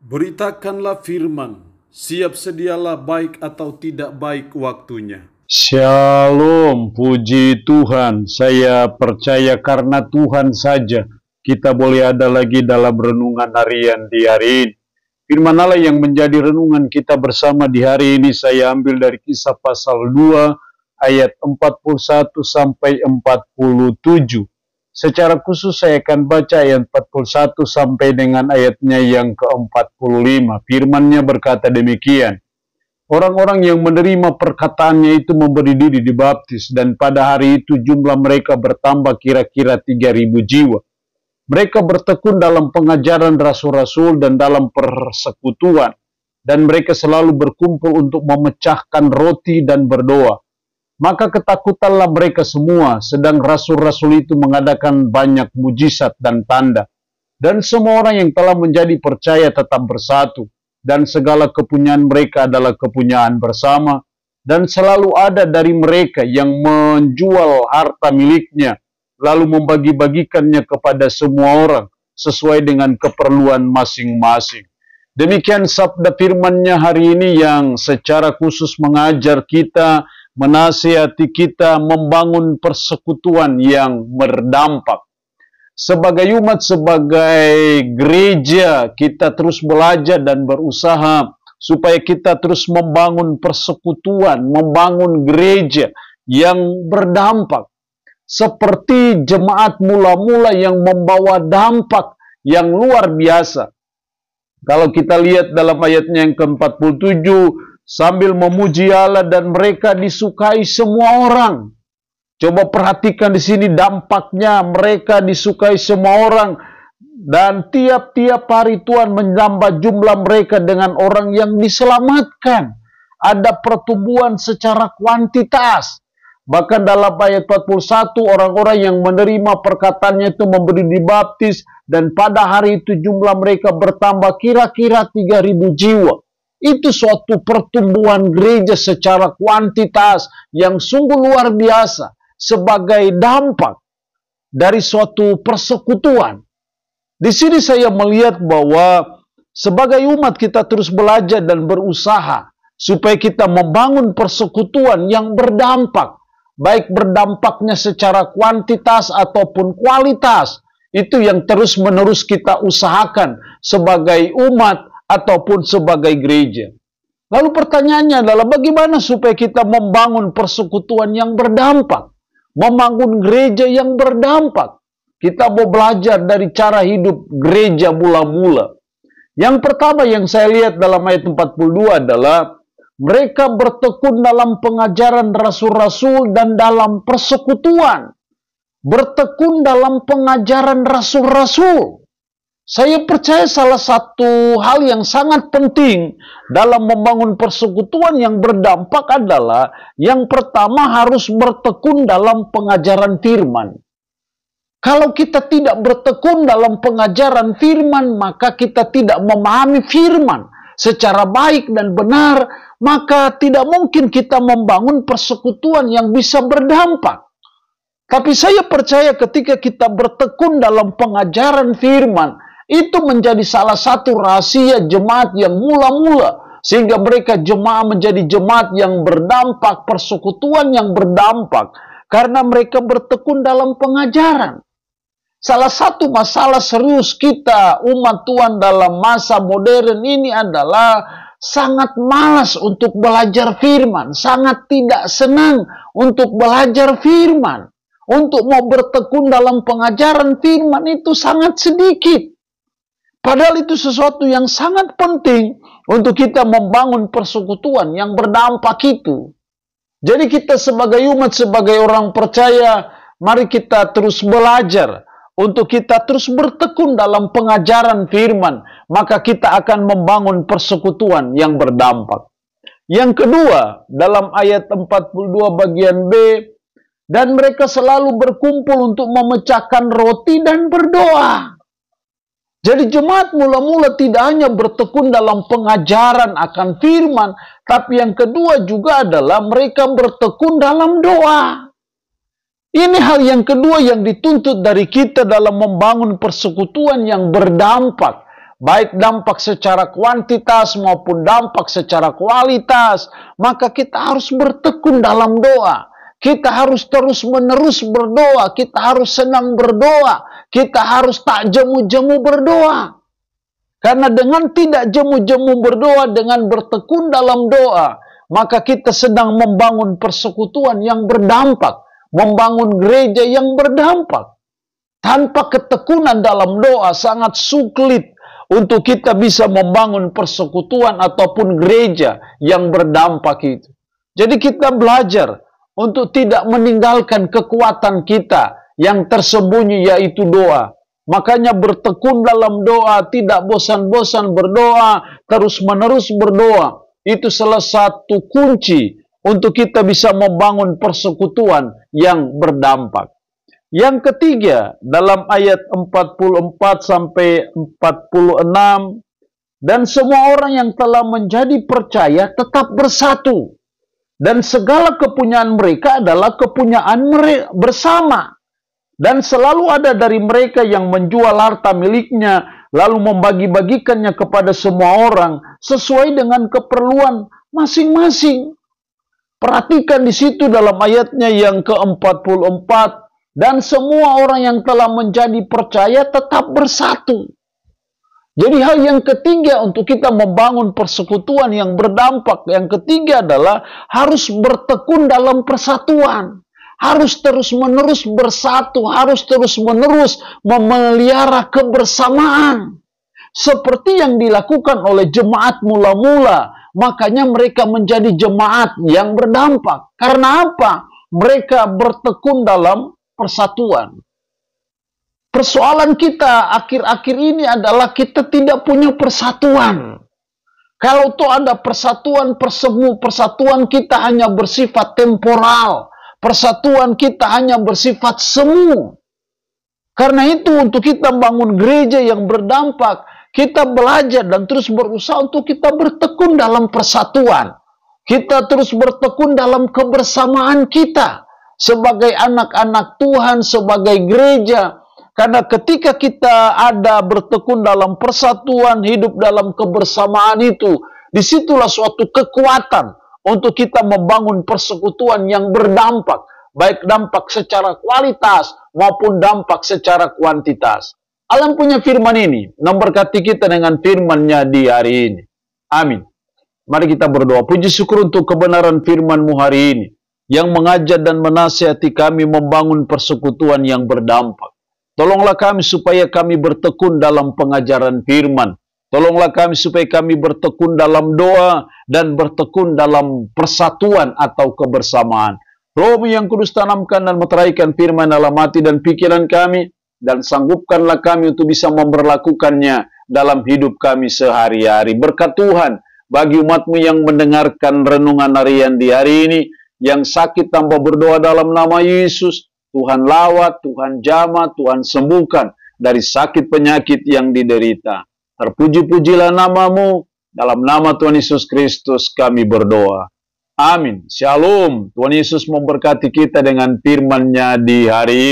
Beritakanlah firman, siap sedialah baik atau tidak baik waktunya. Shalom, puji Tuhan. Saya percaya karena Tuhan saja kita boleh ada lagi dalam renungan harian di hari ini. Firman Allah yang menjadi renungan kita bersama di hari ini saya ambil dari Kisah pasal 2 ayat 41 sampai 47. Secara khusus saya akan baca ayat 41 sampai dengan ayatnya yang ke-45. Firman-Nya berkata demikian. Orang-orang yang menerima perkataannya itu memberi diri dibaptis, dan pada hari itu jumlah mereka bertambah kira-kira 3.000 jiwa. Mereka bertekun dalam pengajaran rasul-rasul dan dalam persekutuan, dan mereka selalu berkumpul untuk memecahkan roti dan berdoa. Maka ketakutanlah mereka semua, sedang rasul-rasul itu mengadakan banyak mujizat dan tanda. Dan semua orang yang telah menjadi percaya tetap bersatu, dan segala kepunyaan mereka adalah kepunyaan bersama, dan selalu ada dari mereka yang menjual harta miliknya, lalu membagi-bagikannya kepada semua orang, sesuai dengan keperluan masing-masing. Demikian sabda firman-Nya hari ini yang secara khusus mengajar kita, menasihati kita membangun persekutuan yang berdampak. Sebagai umat, sebagai gereja, kita terus belajar dan berusaha supaya kita terus membangun persekutuan, membangun gereja yang berdampak. Seperti jemaat mula-mula yang membawa dampak yang luar biasa. Kalau kita lihat dalam ayatnya yang ke-47, sambil memuji Allah dan mereka disukai semua orang. Coba perhatikan di sini dampaknya, mereka disukai semua orang, dan tiap-tiap hari Tuhan menambah jumlah mereka dengan orang yang diselamatkan. Ada pertumbuhan secara kuantitas. Bahkan dalam ayat 41, orang-orang yang menerima perkataannya itu memberi dibaptis, dan pada hari itu jumlah mereka bertambah kira-kira 3.000 jiwa. Itu suatu pertumbuhan gereja secara kuantitas yang sungguh luar biasa sebagai dampak dari suatu persekutuan. Di sini saya melihat bahwa sebagai umat kita terus belajar dan berusaha supaya kita membangun persekutuan yang berdampak, baik berdampaknya secara kuantitas ataupun kualitas. Itu yang terus-menerus kita usahakan sebagai umat ataupun sebagai gereja. Lalu pertanyaannya adalah bagaimana supaya kita membangun persekutuan yang berdampak, membangun gereja yang berdampak. Kita mau belajar dari cara hidup gereja mula-mula. Yang pertama yang saya lihat dalam ayat 42 adalah mereka bertekun dalam pengajaran rasul-rasul dan dalam persekutuan. Bertekun dalam pengajaran rasul-rasul. Saya percaya salah satu hal yang sangat penting dalam membangun persekutuan yang berdampak adalah yang pertama harus bertekun dalam pengajaran firman. Kalau kita tidak bertekun dalam pengajaran firman, maka kita tidak memahami firman secara baik dan benar, maka tidak mungkin kita membangun persekutuan yang bisa berdampak. Tapi saya percaya ketika kita bertekun dalam pengajaran firman, itu menjadi salah satu rahasia jemaat yang mula-mula. Sehingga mereka jemaat menjadi jemaat yang berdampak, persekutuan yang berdampak. Karena mereka bertekun dalam pengajaran. Salah satu masalah serius kita umat Tuhan dalam masa modern ini adalah sangat malas untuk belajar firman. Sangat tidak senang untuk belajar firman. Untuk mau bertekun dalam pengajaran firman itu sangat sedikit. Padahal itu sesuatu yang sangat penting untuk kita membangun persekutuan yang berdampak itu. Jadi kita sebagai umat, sebagai orang percaya, mari kita terus belajar. Untuk kita terus bertekun dalam pengajaran firman. Maka kita akan membangun persekutuan yang berdampak. Yang kedua, dalam ayat 42 bagian B, dan mereka selalu berkumpul untuk memecahkan roti dan berdoa. Jadi jemaat mula-mula tidak hanya bertekun dalam pengajaran akan firman, tapi yang kedua juga adalah mereka bertekun dalam doa. Ini hal yang kedua yang dituntut dari kita dalam membangun persekutuan yang berdampak. baik dampak secara kuantitas maupun dampak secara kualitas, maka kita harus bertekun dalam doa. Kita harus terus-menerus berdoa, kita harus senang berdoa, kita harus tak jemu-jemu berdoa. Karena dengan tidak jemu-jemu berdoa, dengan bertekun dalam doa, maka kita sedang membangun persekutuan yang berdampak, membangun gereja yang berdampak. Tanpa ketekunan dalam doa sangat sulit untuk kita bisa membangun persekutuan ataupun gereja yang berdampak itu. Jadi kita belajar untuk tidak meninggalkan kekuatan kita yang tersembunyi, yaitu doa. Makanya bertekun dalam doa, tidak bosan-bosan berdoa, terus-menerus berdoa. Itu salah satu kunci untuk kita bisa membangun persekutuan yang berdampak. Yang ketiga, dalam ayat 44 sampai 46, dan semua orang yang telah menjadi percaya tetap bersatu. Dan segala kepunyaan mereka adalah kepunyaan mereka bersama. Dan selalu ada dari mereka yang menjual harta miliknya, lalu membagi-bagikannya kepada semua orang, sesuai dengan keperluan masing-masing. Perhatikan di situ dalam ayatnya yang ke-44, dan semua orang yang telah menjadi percaya tetap bersatu. Jadi hal yang ketiga untuk kita membangun persekutuan yang berdampak, yang ketiga adalah harus bertekun dalam persatuan. Harus terus-menerus bersatu, harus terus-menerus memelihara kebersamaan. Seperti yang dilakukan oleh jemaat mula-mula, makanya mereka menjadi jemaat yang berdampak. Karena apa? Mereka bertekun dalam persatuan. Persoalan kita akhir-akhir ini adalah kita tidak punya persatuan. Kalau tuh ada persatuan, persatuan kita hanya bersifat temporal. Persatuan kita hanya bersifat semu. Karena itu untuk kita bangun gereja yang berdampak, kita belajar dan terus berusaha untuk kita bertekun dalam persatuan. Kita terus bertekun dalam kebersamaan kita sebagai anak-anak Tuhan, sebagai gereja. Karena ketika kita ada bertekun dalam persatuan, hidup dalam kebersamaan itu, disitulah suatu kekuatan untuk kita membangun persekutuan yang berdampak, baik dampak secara kualitas maupun dampak secara kuantitas. Allah punya firman ini, memberkati kita dengan firman-Nya di hari ini. Amin. Mari kita berdoa. Puji syukur untuk kebenaran firman-Mu hari ini, yang mengajar dan menasihati kami membangun persekutuan yang berdampak. Tolonglah kami supaya kami bertekun dalam pengajaran firman. Tolonglah kami supaya kami bertekun dalam doa dan bertekun dalam persatuan atau kebersamaan. Roh-Mu yang kudus tanamkan dan meteraikan firman dalam hati dan pikiran kami, dan sanggupkanlah kami untuk bisa memperlakukannya dalam hidup kami sehari-hari. Berkat Tuhan bagi umat-Mu yang mendengarkan renungan harian di hari ini, yang sakit tanpa berdoa dalam nama Yesus, Tuhan lawat, Tuhan jamah, Tuhan sembuhkan dari sakit penyakit yang diderita. Terpuji-pujilah nama-Mu, dalam nama Tuhan Yesus Kristus kami berdoa. Amin. Shalom. Tuhan Yesus memberkati kita dengan firman-Nya di hari ini.